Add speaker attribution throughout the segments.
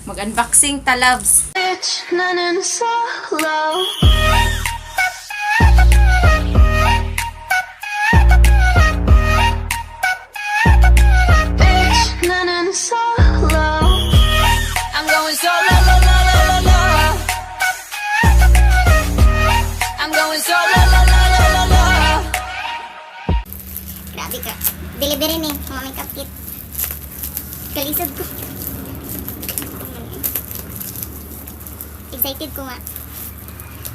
Speaker 1: Mag-unboxing ta, loves.
Speaker 2: Bitch, nanin solo. Bitch, nanin solo.
Speaker 3: I'm going solo, la, la, la, la, la. I'm going solo, la, la, la, la, la.
Speaker 4: Grabe ka. Delivery ni, mamaming kapit. Kalisod ko. Excited ko nga.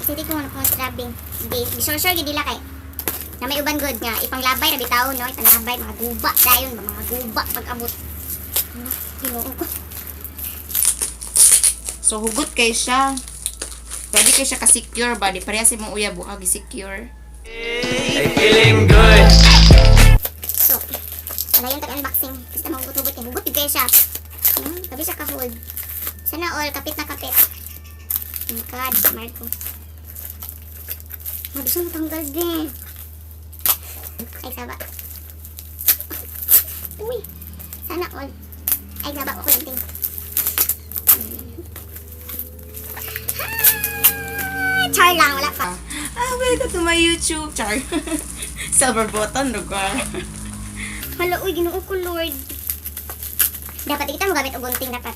Speaker 4: Excited ko nga na kung grabe. Di sure gidila kay. Na may uban good nga. Ipanglabay, rabi tao, no? Ipanglabay, mga guba. Dayon ba, mga guba pag-abot. Ano, ginuong ko.
Speaker 1: So, hugot kay siya. Pwede kay siya ka-secure ba? Di pareha si mong uya buka gi-secure.
Speaker 2: Hey, feeling good.
Speaker 4: So, wala yung tag-unboxing. Basta mahugot-hugot niya. Hugot yung kaya siya. Sabi siya ka-hold. Sana all, kapit na kapit. Oh my God, Marco. Sabi siya matanggal din. Ay, saba. Uy, sana all. Ay, saba ako yung ting. Char lang, wala pa.
Speaker 1: Welcome to my YouTube. Char. Silver button, lugar.
Speaker 4: Hala, uy, ginoo ko, Lord. Dapat kita mo gamit o gunting dapat.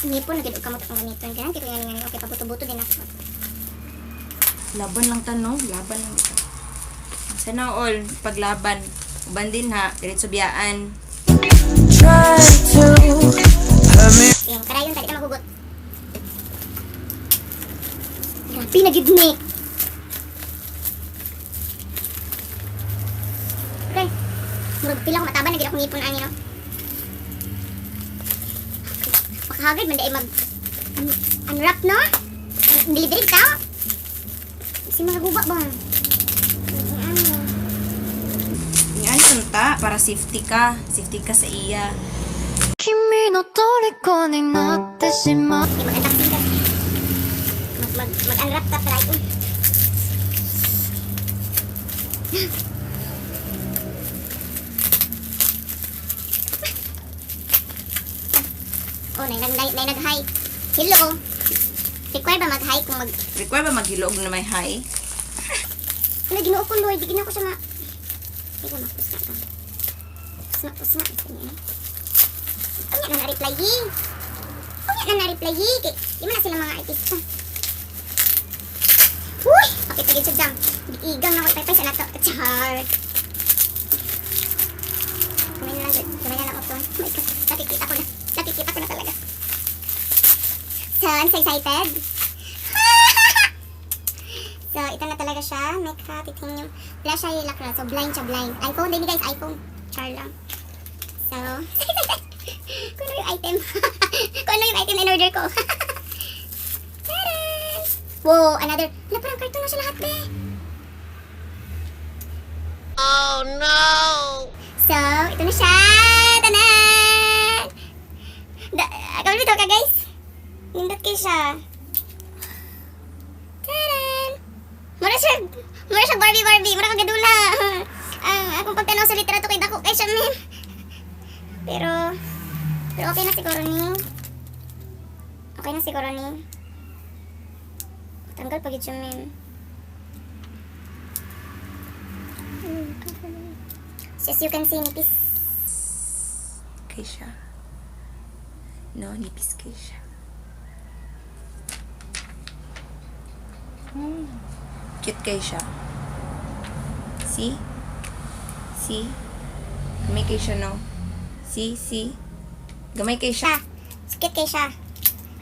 Speaker 4: Hindi po, nagilog ka mo itong gamiton. Kaya hindi ko yan. Okay, pabuto-buto din ako.
Speaker 1: Laban lang tanong. Laban lang ito. Sana all, paglaban. Uban din ha. Diretso biyaan.
Speaker 2: Try to hurt me.
Speaker 4: Yan, karayon, tali ka maghugot. Grabe, nagignik. Okay. Murag pila ko mataba, nagil ako ngipon ani, no? Pakahagad, man dahil unwrap, no? Delivery ka? Kasi mga guba ba? Ano?
Speaker 1: Yan, sunta. Para safety ka. Safety ka sa iya.
Speaker 2: 君の虜になってしまう
Speaker 4: Okay, mag-unboxing ka. Mag-unwrap ka, try. Uy. Oh, nag-hi. Hello. Require ba mag-hi kung mag...
Speaker 1: Require ba maghilog na may high?
Speaker 4: Ano, ginoo ko, Lord. Di gina ko siya ma... Ay, makus na ka. Kus na. Ang yan na na-reply yi. Ang yan na na-reply yi. Di mo na sila mga artista. Uy! Kapit pagin sa jam. Igang na ko ipay sa nato. Char. Kumain na lang. Kumain na lang ako. Oh my God. Nakikita ko na. Nakikita ko na talaga. So, I'm so excited. So, ito na talaga siya. Makeup, titanium. Wala siya yung lakra. So, blind siya, blind. iPhone din guys, iPhone. Char lang. So, kung ano yung item. Kung ano yung item in order ko. Taran! Wow, another. Wala, parang cartoon na siya lahat, be.
Speaker 3: Oh no!
Speaker 4: So, ito na siya. Tanan! Kamali bitaw ka, guys. Nindot kayo siya. Taran! Mura siya Barbie. Mura kang gadula. Akong pagtanaw sa literato kay dako kay siya, men. Pero okay na siguro ni. Okay na siguro ni. Tanggal pag siya, men. As you can see, nipis.
Speaker 1: Kay siya. No, nipis kay siya. Cute kay siya. See? Gamay kay siya, no? See? Gamay kay siya.
Speaker 4: Cute kay siya.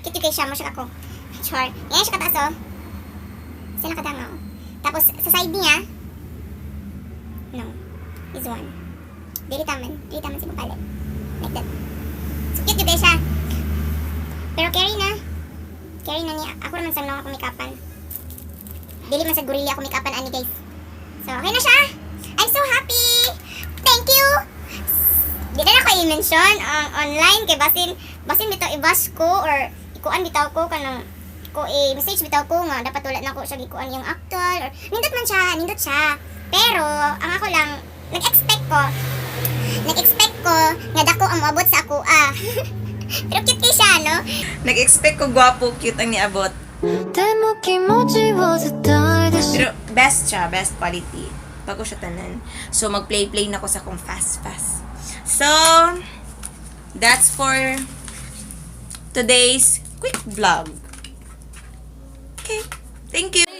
Speaker 4: Cute kay siya. Masya ako. Sure. Yan siya kataas, oh. Sila kadanga, oh. Tapos, sa side niya, no. This one. Dili taman si papalit. Like that. So, cute kay siya. Pero carry na niya. Ako naman sa mga kumikapan. Dili man sa gorilla ako mikapan ani, guys. So, okay na siya. I'm so happy. Thank you. Di na ako i-mention online kay basin bitaw i-bash ko or ikuan bitaw ko kanang ko i-message bitaw ko nga dapat wala na ko siya gikuan yung actual or nindot siya. Pero ang ako lang nag-expect ko nga dako ang moabot sa ako. Pero cute kay siya, no?
Speaker 1: Nag-expect ko gwapo, cute ang niabot.
Speaker 2: でも気持ちを伝えてし
Speaker 1: Pero best siya, best quality. Bago siya tanan. So, mag-play-play na ko sa kong fast-fast. So, that's for today's quick vlog. Okay, thank you.